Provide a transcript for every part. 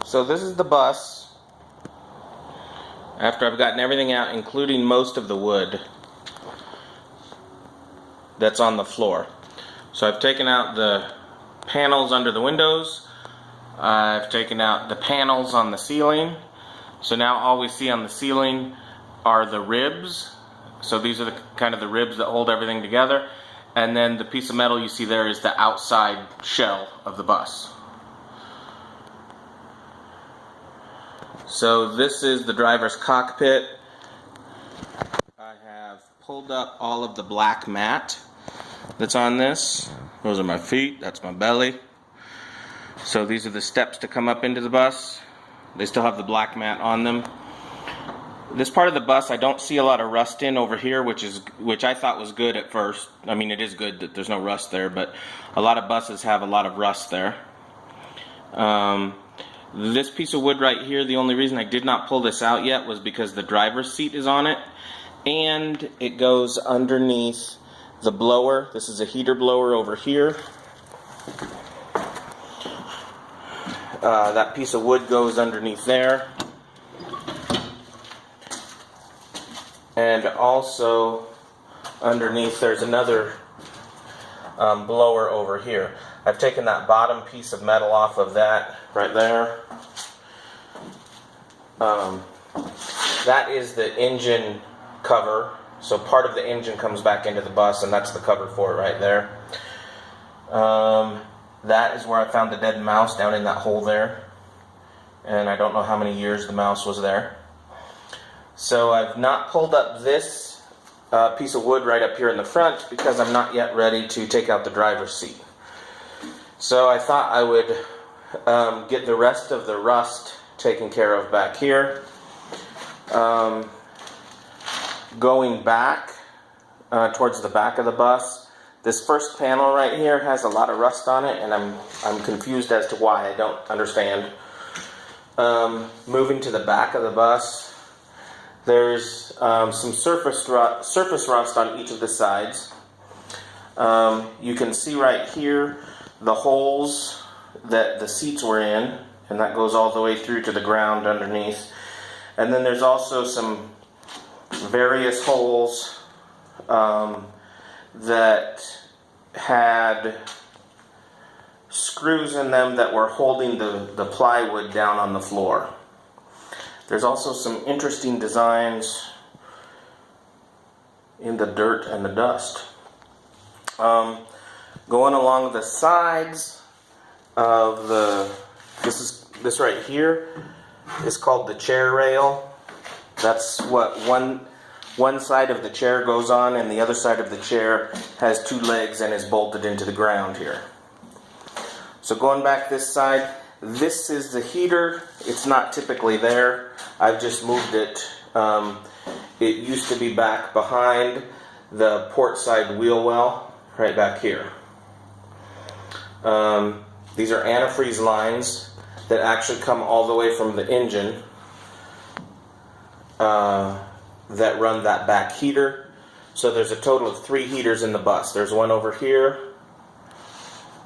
So this is the bus after I've gotten everything out, including most of the wood that's on the floor. So I've taken out the panels under the windows, I've taken out the panels on the ceiling. So now all we see on the ceiling are the ribs. So these are the kind of the ribs that hold everything together, and then the piece of metal you see there is the outside shell of the bus. So this is the driver's cockpit. I have pulled up all of the black mat that's on this. Those are my feet, that's my belly. So these are the steps to come up into the bus. They still have the black mat on them. This part of the bus I don't see a lot of rust in over here, which I thought was good at first. I mean, it is good that there's no rust there, but a lot of buses have a lot of rust there. This piece of wood right here, the only reason I did not pull this out yet was because the driver's seat is on it, and it goes underneath the blower. This is a heater blower over here. That piece of wood goes underneath there. And also underneath there's another blower over here. I've taken that bottom piece of metal off of that right there. That is the engine cover. So part of the engine comes back into the bus, and that's the cover for it right there. That is where I found the dead mouse, down in that hole there. And I don't know how many years the mouse was there. So I've not pulled up this piece of wood right up here in the front because I'm not yet ready to take out the driver's seat. So I thought I would get the rest of the rust taken care of back here. Going back towards the back of the bus, this first panel right here has a lot of rust on it, and I'm confused as to why. I don't understand. Moving to the back of the bus, there's some surface rust on each of the sides. You can see right here the holes that the seats were in, and that goes all the way through to the ground underneath. And then there's also some various holes that had screws in them that were holding the plywood down on the floor. There's also some interesting designs in the dirt and the dust. Going along the sides of this right here is called the chair rail. That's what one side of the chair goes on, and the other side of the chair has two legs and is bolted into the ground here. So going back this side, this is the heater. It's not typically there. I've just moved it. It used to be back behind the port side wheel well, right back here. These are antifreeze lines that actually come all the way from the engine that run that back heater. So there's a total of 3 heaters in the bus. There's one over here,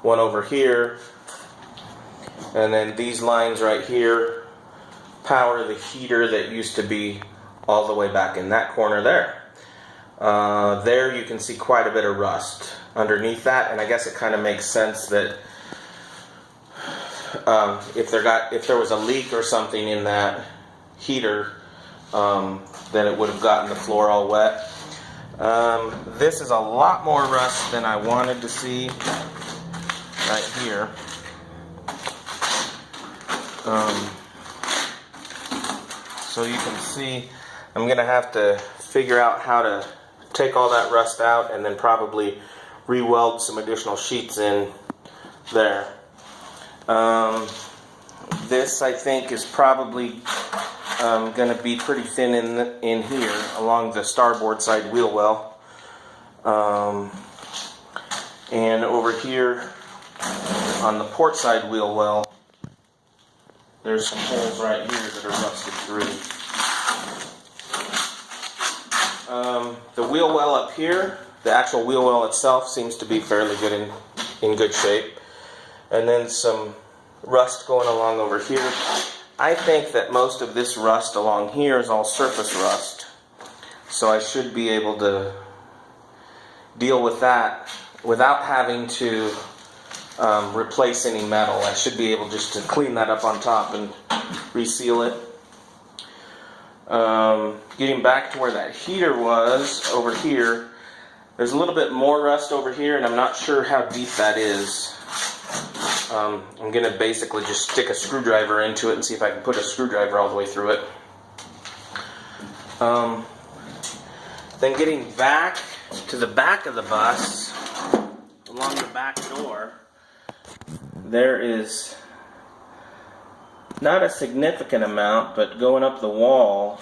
one over here, and then these lines right here power the heater that used to be all the way back in that corner there. There you can see quite a bit of rust underneath that, and I guess it kind of makes sense that if there was a leak or something in that heater, then it would have gotten the floor all wet. This is a lot more rust than I wanted to see right here. So you can see I'm going to have to figure out how to take all that rust out and then probably re-weld some additional sheets in there. This I think is probably going to be pretty thin in here along the starboard side wheel well. And over here on the port side wheel well, there's some holes right here that are rusted through. The wheel well up here, the actual wheel well itself seems to be fairly good in good shape. And then some rust going along over here. I think that most of this rust along here is all surface rust, so I should be able to deal with that without having to replace any metal. I should be able just to clean that up on top and reseal it. Getting back to where that heater was over here, there's a little bit more rust over here, and I'm not sure how deep that is. I'm going to basically just stick a screwdriver into it and see if I can put a screwdriver all the way through it. Then getting back to the back of the bus, along the back door, there is not a significant amount, but going up the wall,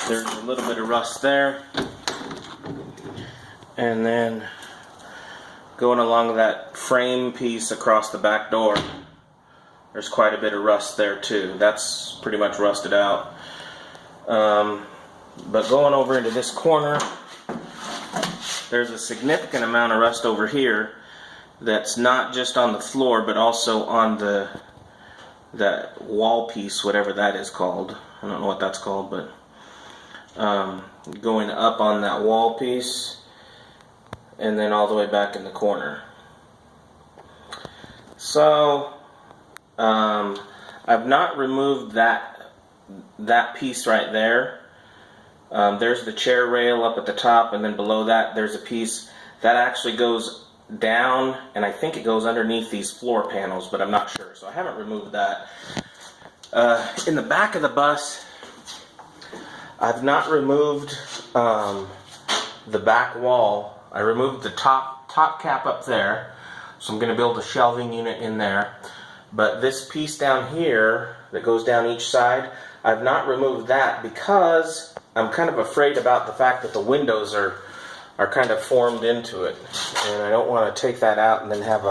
there's a little bit of rust there. And then going along that frame piece across the back door, there's quite a bit of rust there too. That's pretty much rusted out. But going over into this corner, there's a significant amount of rust over here that's not just on the floor, but also on that wall piece, whatever that is called. I don't know what that's called, but going up on that wall piece, and then all the way back in the corner. So I've not removed that piece right there. There's the chair rail up at the top, and then below that there's a piece that actually goes down, and I think it goes underneath these floor panels, but I'm not sure, so I haven't removed that. In the back of the bus, I've not removed the back wall. I removed the top cap up there, so I'm going to build a shelving unit in there. But this piece down here that goes down each side, I've not removed that because I'm kind of afraid about the fact that the windows are kind of formed into it, and I don't want to take that out and then have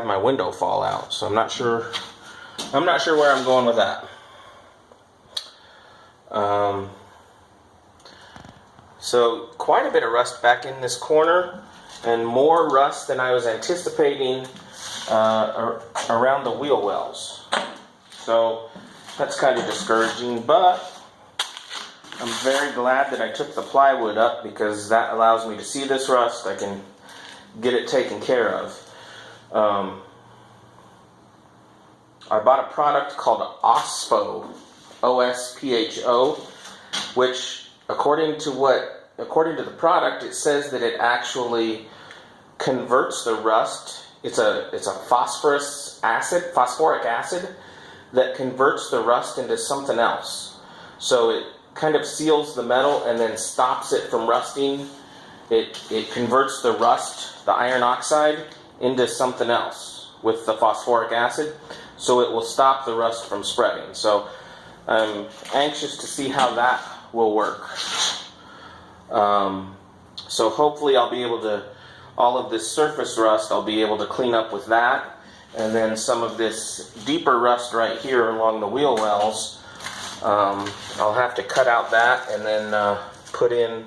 my window fall out. So I'm not sure where I'm going with that. So quite a bit of rust back in this corner, and more rust than I was anticipating around the wheel wells. So that's kind of discouraging, but I'm very glad that I took the plywood up, because that allows me to see this rust. I can get it taken care of. I bought a product called OSPHO, O-S-P-H-O, which according to the product, it says that it actually converts the rust. It's a phosphoric acid that converts the rust into something else. So it kind of seals the metal and then stops it from rusting. It converts the rust, the iron oxide, into something else with the phosphoric acid, so it will stop the rust from spreading. So I'm anxious to see how that will work. So hopefully I'll be able to, all of this surface rust, I'll be able to clean up with that, and then some of this deeper rust right here along the wheel wells, I'll have to cut out that and then put in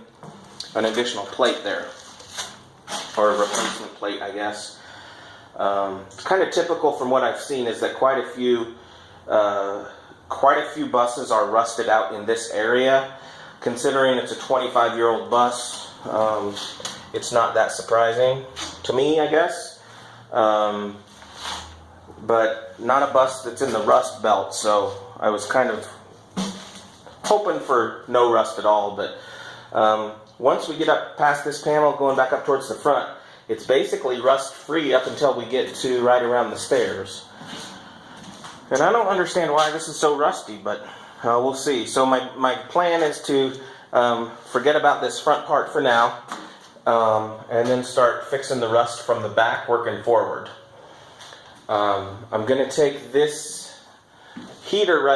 an additional plate there, or a replacement plate, I guess. It's kind of typical from what I've seen is that quite a few buses are rusted out in this area. Considering it's a 25-year-old bus, it's not that surprising to me, I guess. But not a bus that's in the rust belt, so I was kind of hoping for no rust at all. But once we get up past this panel, going back up towards the front, it's basically rust-free up until we get to right around the stairs. And I don't understand why this is so rusty, but we'll see. So my plan is to forget about this front part for now, and then start fixing the rust from the back, working forward. I'm going to take this heater right